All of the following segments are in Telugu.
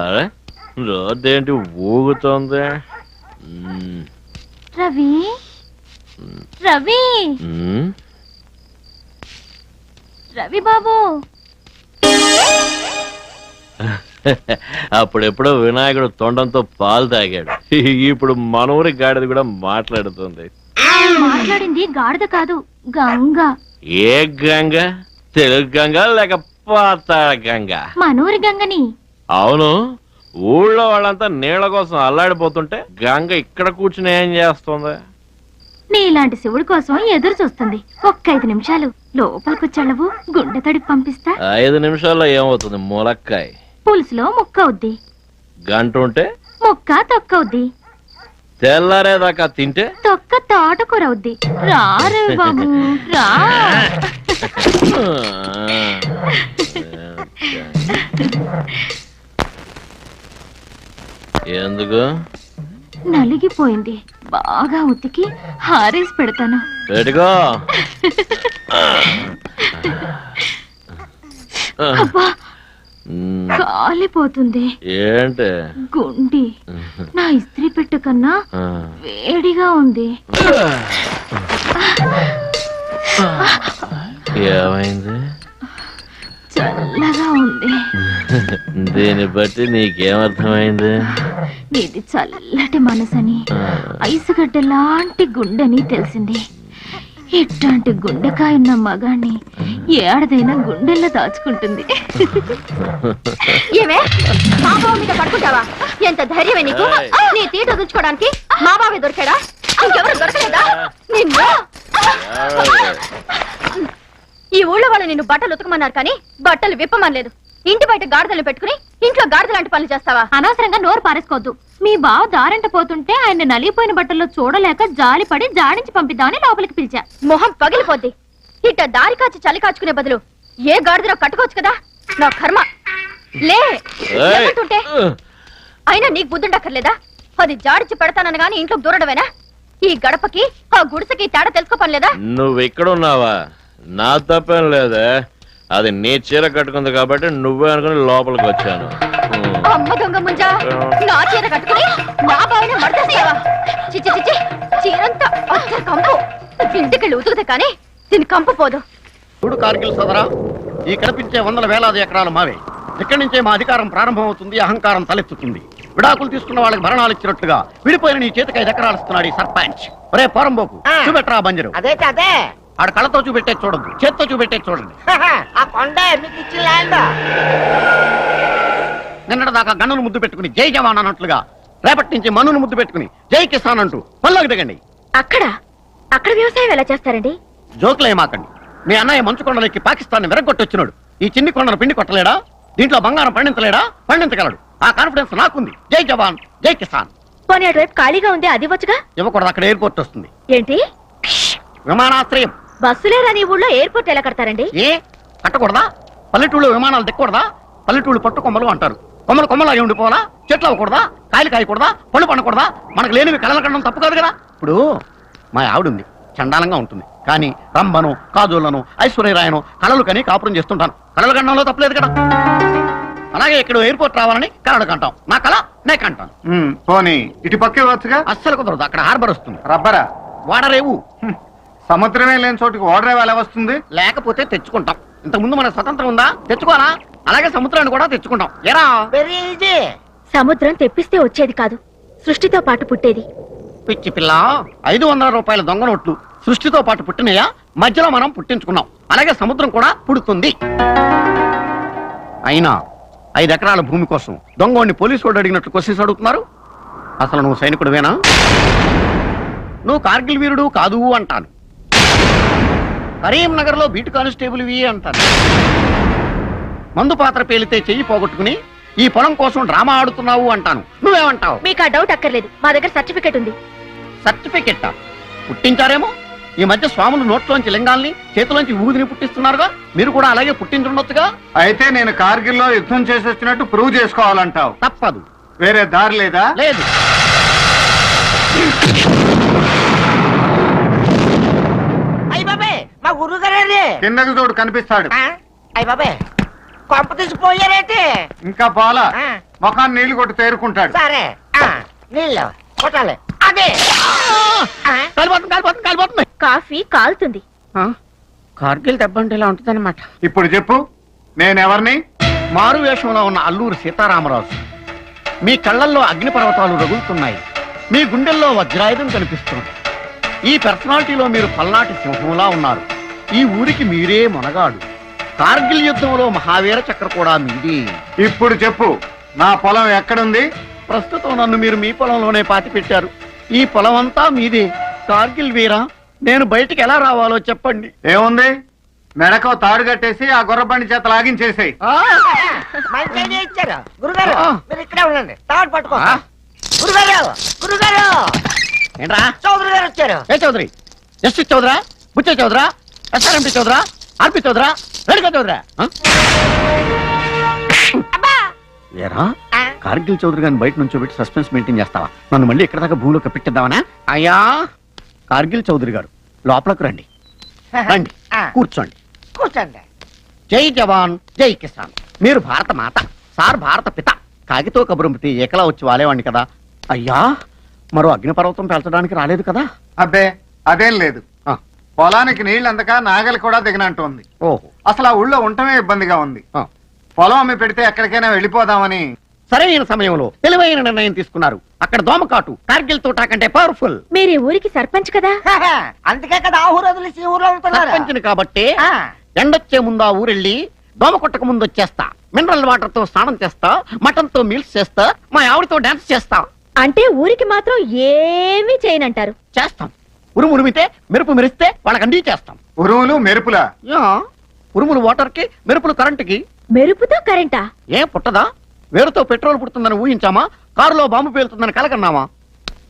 అరే రోడ్డేంటి ఊగుతోంది? రవి రవి రవి బాబు, అప్పుడెప్పుడో వినాయకుడు తొండంతో పాలు తాగాడు. ఇప్పుడు మనూరి గాడిద కూడా మాట్లాడుతుంది. మాట్లాడింది గాడిద కాదు, గంగ. ఏ గంగ? తెలుగు గంగ లేక పాతాళ గంగ? మనూరి గంగని. అవును, ఊళ్ళో వాళ్ళంతా నీళ్ల కోసం అల్లాడిపోతుంటే గంగ ఇక్కడ కూర్చుని ఏం చేస్తుంది? నీలాంటి శివుడి కోసం ఎదురు చూస్తుంది. ఒక్క 5 నిమిషాలు లోపలికొచ్చాళ్ళవు, గుండె తడికి పంపిస్తా. 5 నిమిషాల్లో ఏమవుతుంది? ములక్కాయ పులుసులో ముక్క అవుద్ది, గంట ఉంటే ముక్క తొక్క అవుద్ది, తెల్లారేదాకా తింటే తొక్క తోటకూర అవుద్ది. రా రవి బాబు రా. ఎందుకు? నలిగిపోయింది, బాగా ఉతికి హారేసి పెడతాను. పెట్టుకో. అబ్బా కాలిపోతుంది. ఏంటి? గుండి నా ఇస్త్రీ పెట్టు కన్నా వేడిగా ఉంది. ఏమైంది? చల్లగా ఉంది. దీన్ని బట్టి నీకేమర్థమైంది? నీది చల్లటి మనసని, ఐసుగడ్డ లాంటి గుండెని తెలిసింది. ఇట్లాంటి గుండెకాయ ఉన్న మగాన్ని ఏడదైనా గుండెల్లో దాచుకుంటుంది. ఏమే మా బావ మీద పడుకుంటావా? ఎంత ధైర్యమే నీకు? నీ తీట వదులుచుకోవడానికి మా బావే దొరికాడా? ఇంకెవరు దొరకలేదా? ఈ ఊళ్ళో వాళ్ళు నిన్ను బట్టలు ఉతకమన్నారు కానీ బట్టలు విప్పమనలేదు. ఇంటి బయట గాడిదలు పెట్టుకుని ఇంట్లో గాడిద లాంటి పనులు చేస్తావా? అనవసరంగా నోరు పారేసుకోవద్దు. మీ బావ దారంట పోతుంటే ఆయన నలిగిపోయిన బట్టల్లో చూడలేక జాలిపడి జాడించి పంపిద్దామని లోపలికి పిలిచా. మొహం పగిలిపోద్ది. ఇట్ట దారి కాచి చలి కాచుకునే బదులు ఏ గాడిదలో కట్టుకోవచ్చు కదా. నా కర్మ. లే లేకుంటుంటే అయినా నీకు బుద్ధుండక్కర్లేదా? అది జాడించి పెడతానని గాని ఇంట్లో దూరడమేనా? ఈ గడపకి ఆ గుడిసెకి తేడా తెలుసుకోపనిలేదా? నువ్వు ఎక్కడున్నావా? నా తప్పేం లేదే, అది నీ చీర కట్టుకుంది కాబట్టి నువ్వే అనుకుని లోపలికి వచ్చాను. అమ్మ దొంగ ముంజా, నా చీర కట్టుకుని నా బావిని మడతేస్తావా? చిచ్చి చిచ్చి, చీరంతా అచ్చ కంపు. ఇంటికెళ్ళి ఉతుకుతే కానీ దీని కంపు పోదు. చూడు కార్గిల్ సోదరా, ఈ కనిపించే వందల వేలాది ఎకరాలు మావే. ఇక్కడి నుంచే మా అధికారం ప్రారంభమవుతుంది, అహంకారం తలెత్తుతుంది. విడాకులు తీసుకున్న వాళ్ళకి భరణాలు ఇచ్చినట్టుగా విడిపోయిన నీ చేతికి 5 ఎకరాలు ఇస్తున్నాడు ఈ సర్పంచ్. ఒరే పోరంబోకు, చూపెట్టరా బంజరు. అదే అదే ఆడ కళ్ళతో చూపెట్టే చూడద్దు, చేత్తో చూపెట్టే చూడండి. ఆ కొండ మీకు ఇచ్చిన ల్యాండ్. నిన్నటి దాకా గన్నును ముద్దు పెట్టుకుని జై జవాన్ అన్నట్లుగా రేపటి నుంచి మనును ముద్దు పెట్టుకుని జై కిసాన్ అంటూ పల్లోకి దిగండి. అక్కడ వ్యవసాయం ఎలా చేస్తారండి? జోకులేమాకండి. మీ అన్నయ్య మంచు కొండలెక్కి పాకిస్తాన్ విరగొట్టొచ్చినాడు. ఈ చిన్ని కొండను పిండి కొట్టలేడా? దీంట్లో బంగారం పండించలేడా? పండించగలడు. ఆ కాన్ఫిడెన్స్ నాకుంది. జై జవాన్ జై కిసాన్. పోనీ అటువైపు ఖాళీగా ఉంది, అది వచ్చుగా. ఇవ్వకూడదు, అక్కడ ఎయిర్పోర్ట్ వస్తుంది. ఏంటి? విమానాశ్రయం. బస్సులేరా నీ ఊళ్ళో? ఎయిర్పోర్ట్ ఎలా కడతారండి? ఏ కట్టకూడదా? పల్లెటూళ్ళు విమానాలు దిక్కకూడదా? పల్లెటూళ్ళు పట్టు కొమ్మలు అంటారు. కొమ్మలు కొమ్మలు అయి ఉండిపోవాలా? చెట్లు అవ్వకూడదా? కాయలు కాయకూడదా? పళ్ళు పండకూడదా? మనకు లేనివి కళలు కనడం తప్పు కాదు కదా. ఇప్పుడు మా ఆవిడుంది, చండాలంగా ఉంటుంది, కానీ రంభను కాజోళ్లను ఐశ్వర్యరాయను కళలు కని కాపురం చేస్తుంటాను. కళలు కనడంలో తప్పలేదు కదా. అలాగే ఇక్కడ ఎయిర్పోర్ట్ రావాలని కళలు కంటాం. నా కళ నే కంటాను. పోనీ ఇటు పక్కే వచ్చుగా. అస్సలు కుదరదు, అక్కడ హార్బర్ వస్తుంది. రబ్బరా వాడరేవు. సముద్రమే లేని చోటుకి ఓడరేవు ఎలా వస్తుంది? లేకపోతే తెచ్చుకుంటాం. ఇంతకుముందు మన స్వతంత్రం ఉందా? తెచ్చుకోవాలా? అలాగే సముద్రాన్ని కూడా తెచ్చుకుంటాం. ఎరా వెరీ ఈజీ. సముద్రం తెప్పిస్తే వచ్చేది కాదు, సృష్టితో పాటు పుట్టేది. పిచ్చి పిల్ల, 500 రూపాయల దొంగ నోట్లు సృష్టితో పాటు పుట్టినయా? మధ్యలో మనం పుట్టించుకున్నాం. అలాగే సముద్రం కూడా పుడుతుంది. అయినా 5 ఎకరాల భూమి కోసం దొంగోడిని పోలీసు వాడు అడిగినట్లు క్వశ్చన్స్ అడుగుతున్నారు. అసలు నువ్వు సైనికుడువేనా? నువ్వు కార్గిల్ వీరుడు కాదు అంటాను. కరీంనగర్ లో బీటు కానిస్టేబుల్ వి అంటాను. మందు పాత్ర పేలితే చెయ్యి పోగొట్టుకుని ఈ పొలం కోసం డ్రామా ఆడుతున్నావు అంటాను. నువ్వేమంటావు? మీకు ఆ డౌట్ అక్కర్లేదు, మా దగ్గర సర్టిఫికెట్ ఉంది. సర్టిఫికెట్ పుట్టించారేమో. ఈ మధ్య స్వాములు నోట్లోంచి లింగాల్ని చేతిలోంచి ఊదిని పుట్టిస్తున్నారుగా, మీరు కూడా అలాగే పుట్టించుండొచ్చుగా. అయితే నేను కార్గిల్ లో యుద్ధం చేసి వచ్చినట్టు ప్రూవ్ చేసుకోవాలంటావు. తప్పదు. వేరే దారి లేదా? లేదు. అయ్య బాబే, మా గురువు గారే కిందకి చూడు, కనిపిస్తాడు. అయ్య బాబే, కొంప తీసిపోయారేటి ఇంకా పోలా ఆ. ముఖాన్ని నీళ్లు కొట్టి తేరుకుంటాడు. సరే నీళ్ళు కొట్టాలి అదే ఆ. కాలిపోతుంది కాలిపోతుంది కాలిపోతుంది. కాఫీ కాలుతుంది. కార్గిల్ దెబ్బ అంటే ఇలా ఉంటుందన్నమాట. ఇప్పుడు చెప్పు నేనెవరిని? మారు వేషంలో ఉన్న అల్లూరు సీతారామరాజు. మీ కళ్ళల్లో అగ్నిపర్వతాలు రగులుతున్నాయి, మీ గుండెల్లో వజ్రాయుధం కనిపిస్తుంది. ఈ పర్సనాలిటీలో మీరు పల్నాటి సింహంలా ఉన్నారు. ఈ ఊరికి మీరే మొనగాడు. కార్గిల్ యుద్ధంలో మహావీర చక్ర కూడా మీది. ఇప్పుడు చెప్పు నా పొలం ఎక్కడుంది? ప్రస్తుతం నన్ను మీరు మీ పొలంలోనే పాతి పెట్టారు. ఈ పొలం అంతా మీదే. కార్గిల్ వీరా, నేను బయటికి ఎలా రావాలో చెప్పండి. ఏముంది, మెడకో తాడు కట్టేసి ఆ గుర్రబండి చేత లాగించేసేయ్. మంచి ఐడియా ఇచ్చారు గురుగారు. ఆ. మీరు ఇక్కడే ఉండండి, తాడు పట్టుకో. ఆ. గురుగారు గురుగారు ఏంట్రా? చౌదరి గారు వచ్చారు. ఏ చౌదరి? జస్టిస్ చౌదరా, బుచ్చే చౌదరా, ఎస్ఆర్ఎంపీ చౌదరా, ఆర్పి చౌదరా, రేణుకా చౌదరా? ఏరా, ఆ. కార్గిల్ చౌదరి గారిని బయట నుంచి పెట్టి సస్పెన్స్ మెయింటైన్ చేస్తావా? నన్ను మళ్ళీ ఇక్కడ దాకా భూమిలో కప్పెట్టిద్దామనా? అయ్యా, కార్గిల్ చౌదరి గారు లోపలకు రండి. రండి, ఆ. కూర్చోండి. కూర్చోండి. జై జవాన్ జై కిసాన్. మీరు భారత మాత, సార్ భారత పిత. కాగితో కబురంపితే ఏకలా వచ్చి వాలేవాడిని కదా. అయ్యా, మరో అగ్నిపర్వతం పెంచడానికి రాలేదు కదా? అబ్బే అదేం లేదు. ఆ, పొలానికి నీళ్ళు అందక నాగలి కూడా దిగనంటోంది. ఓహో. అసలు ఆ ఊళ్ళో ఉండటమే ఇబ్బందిగా ఉంది. ఆ. పొలం అమ్మి పెడితే ఎక్కడికైనా వెళ్ళిపోదామని. సరైన సమయంలో తెలివైన నిర్ణయం తీసుకున్నారు. అక్కడ దోమకాటు కార్గిల్ తోటా కంటే పవర్ఫుల్. మీరు ఈ ఊరికి సర్పంచ్ కదా? అందుకే కదా ఆ ఊరు వదిలేసి ఈ ఊర్లో ఉంటున్నారు. సర్పంచిని కాబట్టి ఆ. ఎండొచ్చే ముందు ఆ ఊరెళ్ళి దోమ కొట్టక ముందు వచ్చేస్తా. మినరల్ వాటర్ తో స్నానం చేస్తా, మటన్ తో మీల్స్ చేస్తా, మా ఆవిడతో డాన్స్ చేస్తా. అంటే ఊరికి మాత్రం ఏమీ చేయనంటారు. చేస్తాం. ఉరుము ఉరిమితే మెరుపు మెరిస్తే వాళ్ళకి అండి చేస్తాం. ఉరువులు మెరుపులా? యా, ఉరుములు వాటర్ కి, మెరుపులు కరెంటుకి. మెరుపుతో కరెంటా? ఏం పుట్టదా? వేరుతో పెట్రోల్ పుడుతుందని ఊహించామా? కారులో బాంబు పేలుతుందని కలకన్నామా?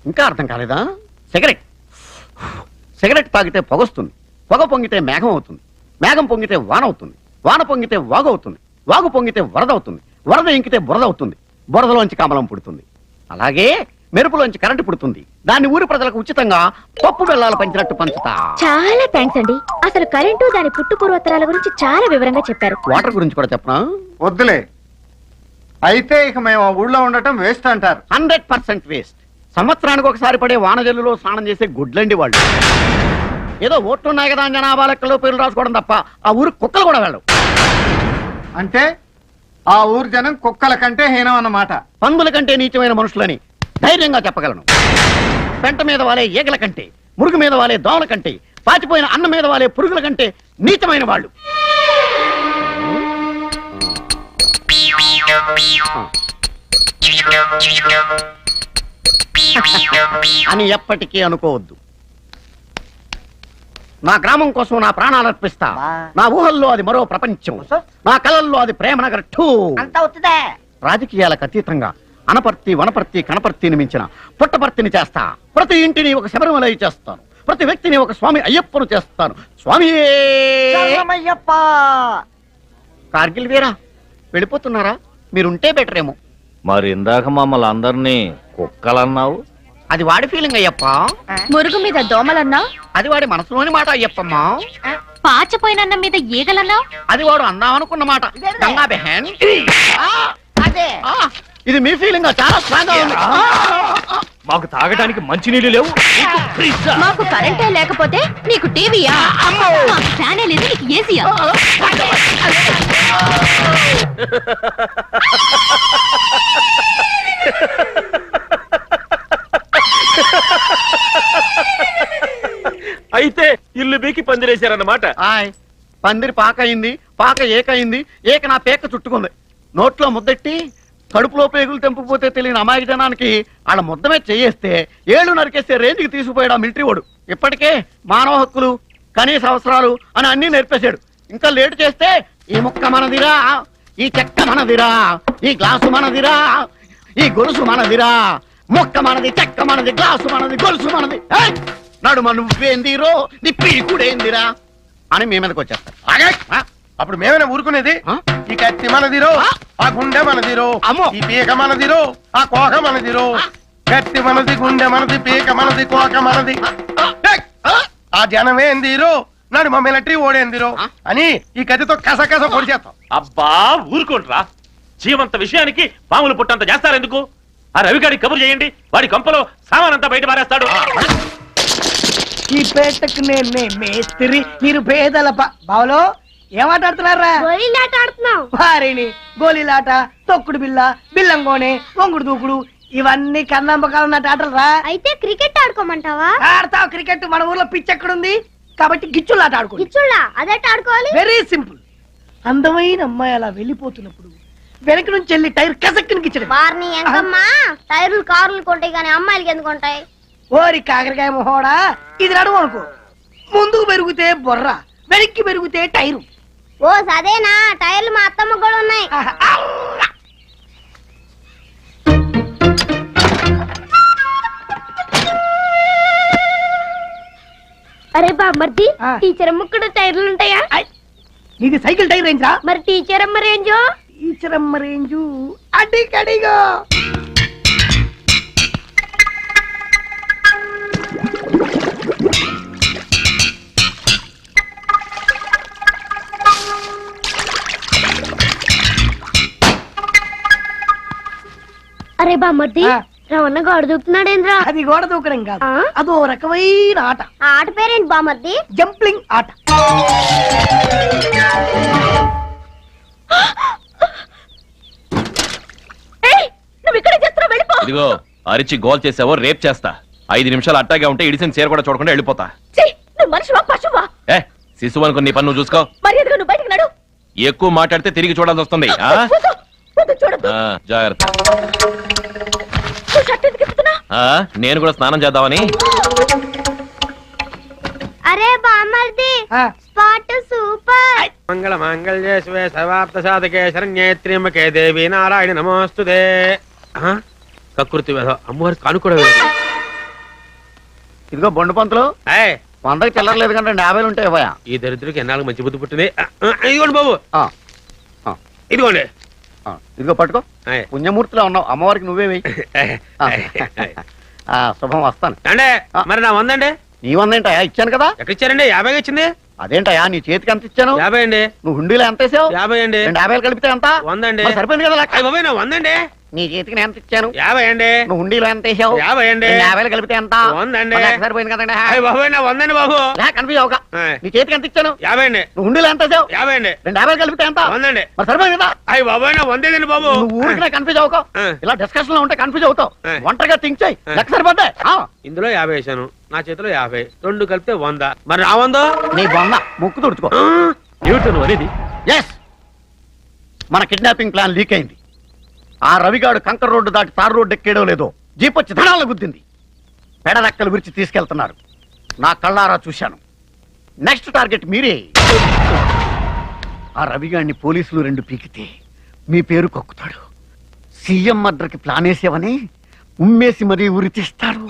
ఇంకా అర్థం కాలేదా? సిగరెట్ సిగరెట్ తాగితే పొగొస్తుంది, పొగ పొంగితే మేఘం అవుతుంది, మేఘం పొంగితే వాన అవుతుంది, వాన పొంగితే వాగు అవుతుంది, వాగు పొంగితే వరద అవుతుంది, వరద ఇంకితే బురద అవుతుంది, బురదలోంచి కమలం పుడుతుంది. అలాగే మెరుపులోంచి కరెంటు పుడుతుంది. దాన్ని ఊరి ప్రజలకు ఉచితంగా పప్పు బెల్లాలు పంచినట్టు పంచుతా. చాలా థ్యాంక్స్ అండి. అసలు కరెంటు దాని పుట్టు పూర్వోత్తరాల గురించి చాలా వివరంగా చెప్పారు. వాటర్ గురించి కూడా చెప్పనా? వద్దులే. అయితే ఇక మేము ఆ ఊళ్ళో ఉండటం వేస్ట్ అంటారు. 100% వేస్ట్. సంవత్సరానికి ఒకసారి పడే వానజల్లులో స్నానం చేసే గుడ్లండి వాళ్ళు. ఏదో ఓట్లున్నాయి కదా అని జనాభా లెక్కలో పేర్లు రాసుకోవడం తప్ప ఆ ఊరు కుక్కలు కూడా వెళ్ళవు. అంటే ఆ ఊరు జనం కుక్కల కంటే హీనం అన్నమాట. పందుల కంటే నీచమైన మనుషులని ధైర్యంగా చెప్పగలను. పెంట మీద వాలే ఈగల కంటే, మురుగు మీద వాలే దోమల కంటే, పాచిపోయిన అన్నం మీద వాలే పురుగుల కంటే నీచమైన వాళ్ళు. అని ఎప్పటికీ అనుకోవద్దు. నా గ్రామం కోసం నా ప్రాణాలు అర్పిస్తా. నా ఊహల్లో అది మరో ప్రపంచం, నా కళల్లో అది ప్రేమనగర్ 2. అంతా అవుతుందే. రాజకీయాలకు అతీతంగా అనపర్తి, వనపర్తి, కనపర్తిని మించిన పుట్టపర్తిని చేస్తా. ప్రతి ఇంటిని ఒక శబరిమల చేస్తాను, ప్రతి వ్యక్తిని ఒక స్వామి అయ్యప్పను చేస్తాను. స్వామి శరణమయ్యప్ప. కార్గిల్ వీరా, వెళ్ళిపోతున్నారా? మీరుంటే బెటర్ ఏమో. మరి ఇందాక మమ్మల్ని అందరినీ కుక్కలన్నావు. అది వాడి ఫీలింగ్ అయ్యప్ప. మురుగు మీద దోమలన్నా, అది వాడి మనసులోని మాట అయ్యప్పమ్మా. పాచిపోయినన్నం మీద ఈగలన్నా, అది వాడు అందామనుకున్న మాట. గంగా బెహన్. అదే ఇది మీ ఫీలింగ్ చాలా స్ట్రాంగ్ గా ఉంది. మాకు తాగడానికి మంచినీళ్ళు లేవు. మాకు కరెంటే లేకపోతే నీకు టీవీయా? మాకు ఫ్యానే లేదు, నీకు ఏసీయా? అయితే ఇల్లు బీకి పందిరేశారన్నమాట. ఆయ్, పందిరి పాక అయింది, పాక ఏకయింది, ఏక నా పేక చుట్టుకుంది. నోట్లో ముద్దెట్టి కడుపులో పేగులు తెంపుపోతే తెలియని అమాయక జనానికి వాళ్ళ ముద్దమే చేయేస్తే ఏళ్ళు నరికేస్తే రేంజ్కి తీసుకుపోయాడు ఆ మిలిటరీ వాడు. ఇప్పటికే మానవ హక్కులు, కనీస అవసరాలు అని అన్ని నేర్పేశాడు. ఇంకా లేటు చేస్తే ఈ ముక్క మనదిరా, ఈ చెక్క మనదిరా, ఈ గ్లాసు మనదిరా, ఈ గొలుసు మనదిరా, ముక్క మనది, చెక్క మనది, గ్లాసు మనది, గొలుసు మనది, నడుమ నువ్వేందిరో నీ పీకుడేందిరా అని మీ మీదకి వచ్చేస్తారు. అప్పుడు మేమైనా ఊరుకునేది? ఈ కత్తి మనదిరో, ఆ గుండె మనదిరో, అమ్మో. ఈ పీక మనదిరో, ఆ కోక మనదిరో. కత్తి మనది, గుండె మనది, పీక మనది, కోక మనది. ఆ జనమేందిరో, నాడు మా మిలిటరీ ఓడేందిరో అని ఈ కత్తితో కస పొడి చేస్తాం. అబ్బా ఊరుకోండ్రా, జీవంత విషయానికి పాములు పుట్టంత చేస్తారెందుకు? ఆ రవిగాడి కబురు చేయండి, వాడి కంపలో సామానంతా బయట పారేస్తాడు. ఈ పేటకు నేనే మేస్త్రి, మీరు పేదల బావలో ఏమాటాడుతున్నారా? గోళీలాట ఆడుతున్నాం. వారిని గోళీలాట, తొక్కుడు బిల్ల, బిల్లంగోనే, వంగుడు దూకుడు ఇవన్నీ కన్నంబకాలు ఉన్నట్టు ఆటలు రా. అయితే క్రికెట్ ఆడుకోమంటావా? ఆడతావు క్రికెట్, మన ఊర్లో పిచ్ ఎక్కడుంది కాబట్టి గిచ్చులాట ఆడుకో. గిచ్చుళ్ళ అదెట్ ఆడుకోవాలి? Very simple. అందమైన అమ్మాయి అలా వెళ్ళిపోతున్నప్పుడు వెనక నుంచి వెళ్ళి టైర్ కసక్కిని గిచ్చడం. వారిని ఎంకమ్మా, టైర్లు కార్లు కొంటాయి కానీ అమ్మాయిలకి ఎందుకు ఉంటాయి? ఓరి కాకరకాయ మొహోడా, ఇది నడుము అనుకో. ముందుకు పెరిగితే బొర్ర, వెనక్కి పెరిగితే టైరు. ఓ సదేనా, టైర్లు మా అత్తమ్మ కూడా ఉన్నాయి. అరే బామ్మర్ది, టీచర్ అమ్మ కూడా టైర్లు ఉంటాయా? నీది సైకిల్ టైర్ రేంజ్ రా. మరి టీచర్ అమ్మ రేంజో? టీచర్ అమ్మ రేంజు అడిగడిగో. అరే బామ్మర్ది, రవణ గోడ దూకుతున్నాడేంద్రా? అది గోడ దూకడం కాదు, ఆ? అదో రకమైన ఆట. ఆ ఆట పేరేంటి బామ్మర్ది? జంప్లింగ్ ఆట. నువ్వు ఇక్కడే చేస్తున్నావు, వెళ్ళిపో. ఇదిగో అరిచి గోల్ చేసావో రేప్ చేస్తా. 5 నిమిషాలు అట్టాగే ఉంటే ఇడిసిన చీర కూడా చూడకుండా వెళ్ళిపోతా. నువ్వు మనిషివా పశువా? ఏ శిశువు అనుకుని నీ పన్ను నువ్వు చూసుకో. మర్యాదగా నువ్వు బయటకు నడు. ఎక్కువ మాట్లాడితే తిరిగి చూడాల్సి వస్తుంది. ఆ? చూడద్దు. ఆ, జాగ్రత్త. నువ్వు షర్ట్ ఎందుకు ఇప్పుతున్నా? ఆ, నేను కూడా స్నానం చేద్దామని. అరే బామ్మర్ది, స్పాట్ సూపర్. మంగళ మాంగళ్యే శివే సర్వార్థ సాధకే శరణ్యే త్ర్యంబకే దేవి నారాయణ నమోస్తుతే. కకృతి వేద అమ్మవారికి కానుకోవడం లేదు. ఇదిగో బొండు పంతులు, ఏయ్, 100కి చిల్లరలేదు కంటే 50 ఉంటాయి ఇవ్వయా. ఈ దరిద్రుడికి ఎన్నాళ్ళకి మంచి బుద్ధి పుట్టింది. ఇదిగోండి బాబు, ఆ, ఆ, ఇదిగోండి. ఆ, ఇదిగో పట్టుకో. ఏయ్, పుణ్యమూర్తిలో ఉన్నావు, అమ్మవారికి నువ్వే వెయ్యి. శుభం, వస్తాను. అంటే మరి నా 100 అండి? నీ 100 ఏంటయా? ఇచ్చాను కదా. ఎక్కడ ఇచ్చారండి? 50 ఇచ్చింది. అదేంటయా నీ చేతికి ఎంత ఇచ్చాను? 50 అండి. నువ్వు హుండీలో ఎంత వేసావు? 50 అండి. 2 50 కలిపితే ఎంత? 100 అండి. మరి సరిపోయింది కదా లెక్క. అయ్య బాబాయ్, నా 100 అండి. నీ చేతికి నేను ఎంత ఇచ్చాను? 50 అండి. నువ్వు హుండీలో ఎంత వేసావు? 50 అండి. 2 50 కలిపితే ఎంత? 100 అండి. మరి లెక్క సరిపోయింది కదండి. అయ్య బాబాయ్, నా 100 అండి బాబు. కన్ఫ్యూజ్ అవక. ఏయ్, నీ చేతికి ఎంత ఇచ్చాను? 50 అండి. నువ్వు హుండీలో ఎంత వేసావు? 50 అండి. 2 50 కలిపితే ఎంత? 100 అండి. మరి సరిపోయింది కదా. అయ్య బాబాయ్, నా 100 అండి బాబు. నువ్వు ఊరికి కన్ఫ్యూజ్ అవకో. ఆ. ఇలా డిస్కషన్ లో ఉంటే కన్ఫ్యూజ్ అవుతావు. ఆ. ఒంటరిగా థింక్ చేయి, ఆ. లెక్క సరిపోద్ది. ఇందులో 50 వేసాను, నా చేతిలో 50, 2 కలిపితే 100. మరి నా 100? నీ బొమ్మ ముక్కు తుడుచుకో. ఏమిటో నువ్వు అనేది? ఎస్, మన కిడ్నాపింగ్ ప్లాన్ లీక్ అయింది. ఆ రవిగాడు కంకర్ రోడ్డు దాటి తారు రోడ్డు ఎక్కేయడం లేదో జీప్ వచ్చి ధనాలను గుద్దింది. పెడరెక్కలు విరిచి తీసుకెళ్తున్నారు. నా కళ్ళారా చూశాను. నెక్స్ట్ టార్గెట్ మీరే. ఆ రవిగాడిని పోలీసులు 2 పీకితే మీ పేరు కక్కుతాడు. సీఎం మర్డర్కి ప్లాన్ వేసేవని ఉమ్మేసి మరీ ఉరి తీస్తాడు.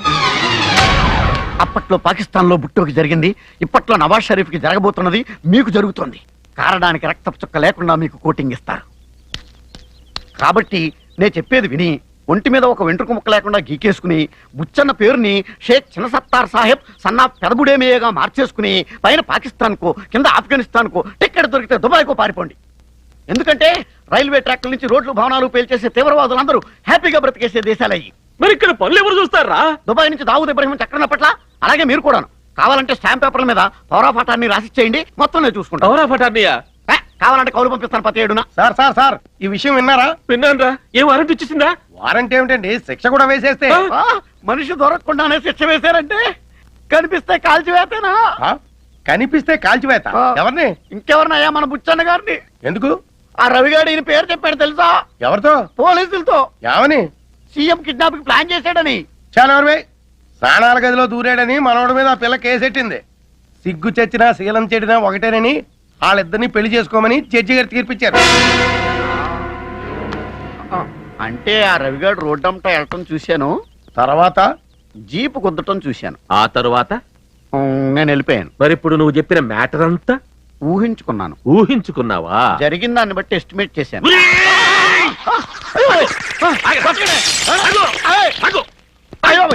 అప్పట్లో పాకిస్తాన్ లో బుట్టోకి జరిగింది, ఇప్పట్లో నవాజ్ షరీఫ్ కి జరగబోతున్నది మీకు జరుగుతోంది. కారడానికి రక్తపు చుక్క లేకుండా మీకు కోటింగ్ ఇస్తారు. కాబట్టి నేను చెప్పేది విని ఒంటి మీద ఒక వెంట్రుక ముక్క లేకుండా గీకేసుకుని బుచ్చన్న పేరుని షేక్ చిన్నసత్తార్ సాహెబ్ సన్నా పెదబుడేమేయగా మార్చేసుకుని పైన పాకిస్తాన్ కో కింద ఆఫ్ఘనిస్తాన్ కో టికెట్ దొరికితే దుబాయ్ కో పారిపోండి. ఎందుకంటే రైల్వే ట్రాక్ల నుంచి రోడ్లు భవనాలు పేల్చేసే తీవ్రవాదులందరూ హ్యాపీగా బ్రతికేసే దేశాలయ్యి. మరి ఇక్కడ పనులు ఎవరు చూస్తారా? దుబాయ్ నుంచి దావూద్ ఇబ్రహీం చక్రం పట్ల అలాగే మీరు కూడాను. కావాలంటే స్టాంప్ పేపర్ల మీద పౌరాఫాటాన్ని రాసిచ్చేయండి, మొత్తం నేను చూసుకుంటా. ఎవరా ఫటార్నియా? కావాలంటే కౌలు పంపిస్తాను 17న. సార్ ఈ విషయం విన్నారా? విన్నాను. ఏం వారెంట్ వచ్చేసిందా? వారంటీ ఏమిటండి, శిక్ష కూడా వేసేస్తే. మనిషి దొరకకుండానే శిక్ష వేశారంటే కనిపిస్తే కాల్చివేతనా? కనిపిస్తే కాల్చివేత. ఎవరిని? ఇంకెవరినయ్యా, మన బుచ్చన్న గారిని. ఎందుకు? ఆ రవిగాడి ఈయన పేరు చెప్పాడు తెలుసా? ఎవరితో? పోలీసులతో. ఏమని? సీఎం కిడ్నాప్ ప్లాన్ చేశాడని. చాలా ఎవరివే స్నానాల గదిలో దూరాడని మనోడి మీద ఆ పిల్ల కేసెట్టింది. సిగ్గు చచ్చినా శీలం చెడినా ఒకటేనని వాళ్ళిద్దరిని పెళ్లి చేసుకోమని జడ్జి గారు తీర్పిచ్చారు. అంటే ఆ రవిగాడు రోడ్డంతా వెళ్ళటం చూశాను, తర్వాత జీపు కుద్దటం చూశాను. ఆ తరువాత నేను వెళ్ళిపోయాను. మరి ఇప్పుడు నువ్వు చెప్పిన మ్యాటర్ అంతా ఊహించుకున్నాను. ఊహించుకున్నావా? జరిగిన దాన్ని బట్టి ఎస్టిమేట్ చేశాను. అయ్యో!